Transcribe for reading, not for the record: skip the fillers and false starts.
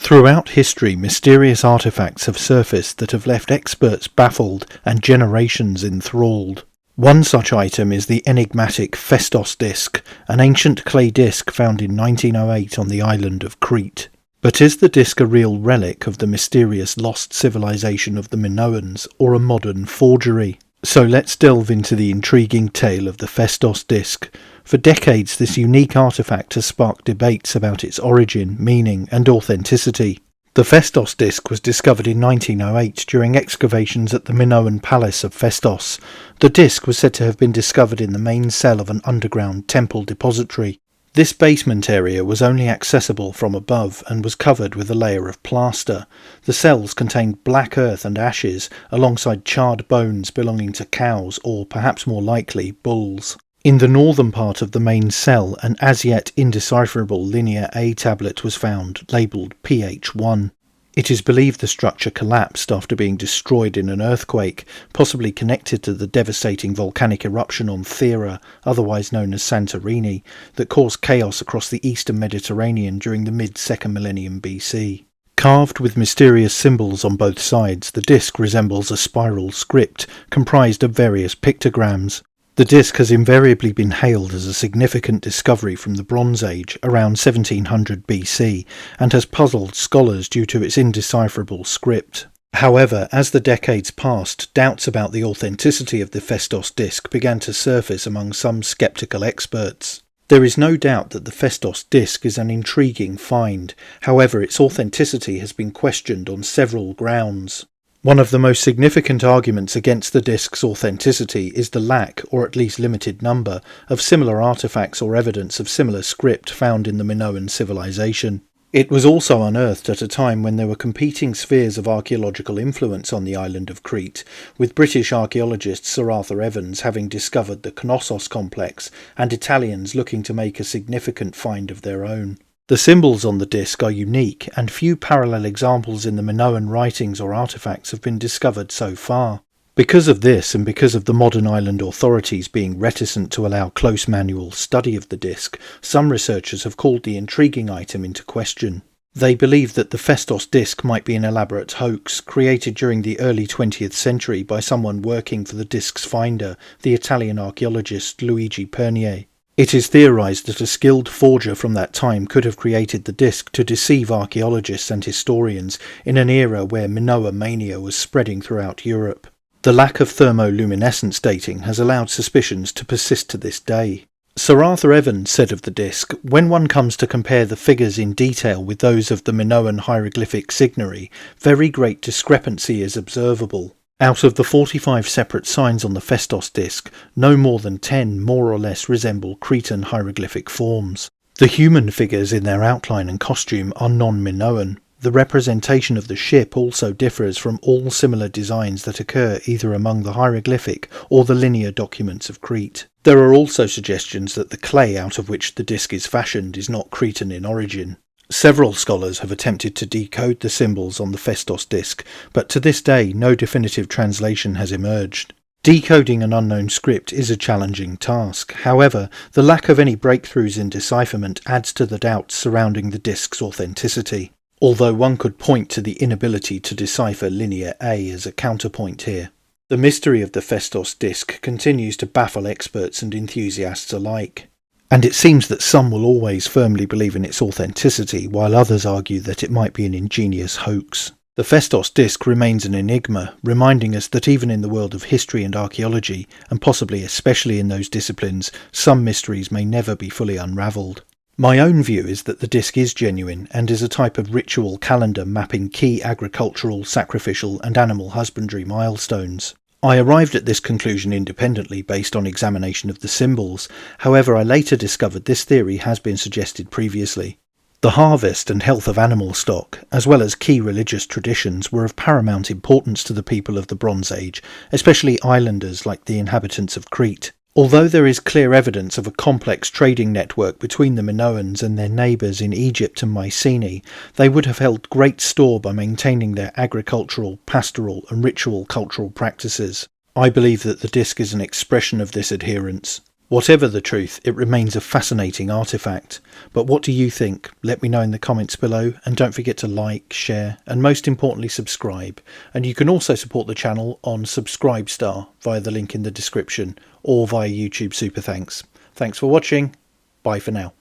Throughout history, mysterious artefacts have surfaced that have left experts baffled and generations enthralled. One such item is the enigmatic Phaistos Disk, an ancient clay disc found in 1908 on the island of Crete. But is the disc a real relic of the mysterious lost civilization of the Minoans, or a modern forgery? So let's delve into the intriguing tale of the Phaistos Disk. For decades, this unique artifact has sparked debates about its origin, meaning, and authenticity. The Phaistos Disk was discovered in 1908 during excavations at the Minoan Palace of Phaistos. The disc was said to have been discovered in the main cell of an underground temple depository. This basement area was only accessible from above and was covered with a layer of plaster. The cells contained black earth and ashes, alongside charred bones belonging to cows, or perhaps more likely, bulls. In the northern part of the main cell, an as yet indecipherable Linear A tablet was found, labelled PH1. It is believed the structure collapsed after being destroyed in an earthquake, possibly connected to the devastating volcanic eruption on Thera, otherwise known as Santorini, that caused chaos across the eastern Mediterranean during the mid-2nd millennium BC. Carved with mysterious symbols on both sides, the disc resembles a spiral script comprised of various pictograms. The disc has invariably been hailed as a significant discovery from the Bronze Age around 1700 BC and has puzzled scholars due to its indecipherable script. However, as the decades passed, doubts about the authenticity of the Phaistos Disk began to surface among some skeptical experts. There is no doubt that the Phaistos Disk is an intriguing find, however its authenticity has been questioned on several grounds. One of the most significant arguments against the disk's authenticity is the lack, or at least limited number, of similar artefacts or evidence of similar script found in the Minoan civilization. It was also unearthed at a time when there were competing spheres of archaeological influence on the island of Crete, with British archaeologist Sir Arthur Evans having discovered the Knossos complex and Italians looking to make a significant find of their own. The symbols on the disc are unique, and few parallel examples in the Minoan writings or artefacts have been discovered so far. Because of this, and because of the modern island authorities being reticent to allow close manual study of the disc, some researchers have called the intriguing item into question. They believe that the Phaistos Disk might be an elaborate hoax, created during the early 20th century by someone working for the disc's finder, the Italian archaeologist Luigi Pernier. It is theorised that a skilled forger from that time could have created the disc to deceive archaeologists and historians in an era where Minoan mania was spreading throughout Europe. The lack of thermoluminescence dating has allowed suspicions to persist to this day. Sir Arthur Evans said of the disc, "When one comes to compare the figures in detail with those of the Minoan hieroglyphic signary, very great discrepancy is observable. Out of the 45 separate signs on the Phaistos Disk, no more than 10 more or less resemble Cretan hieroglyphic forms. The human figures in their outline and costume are non-Minoan. The representation of the ship also differs from all similar designs that occur either among the hieroglyphic or the linear documents of Crete. There are also suggestions that the clay out of which the disc is fashioned is not Cretan in origin." Several scholars have attempted to decode the symbols on the Phaistos Disk, but to this day no definitive translation has emerged. Decoding an unknown script is a challenging task. However, the lack of any breakthroughs in decipherment adds to the doubts surrounding the disk's authenticity, although one could point to the inability to decipher Linear A as a counterpoint here. The mystery of the Phaistos Disk continues to baffle experts and enthusiasts alike. And it seems that some will always firmly believe in its authenticity, while others argue that it might be an ingenious hoax. The Phaistos Disk remains an enigma, reminding us that even in the world of history and archaeology, and possibly especially in those disciplines, some mysteries may never be fully unravelled. My own view is that the disc is genuine and is a type of ritual calendar mapping key agricultural, sacrificial and animal husbandry milestones. I arrived at this conclusion independently based on examination of the symbols. However, I later discovered this theory has been suggested previously. The harvest and health of animal stock, as well as key religious traditions, were of paramount importance to the people of the Bronze Age, especially islanders like the inhabitants of Crete. Although there is clear evidence of a complex trading network between the Minoans and their neighbours in Egypt and Mycenae, they would have held great store by maintaining their agricultural, pastoral and ritual cultural practices. I believe that the disc is an expression of this adherence. Whatever the truth, it remains a fascinating artefact. But what do you think? Let me know in the comments below, and don't forget to like, share, and most importantly subscribe. And you can also support the channel on Subscribestar via the link in the description, or via YouTube Super Thanks. Thanks for watching. Bye for now.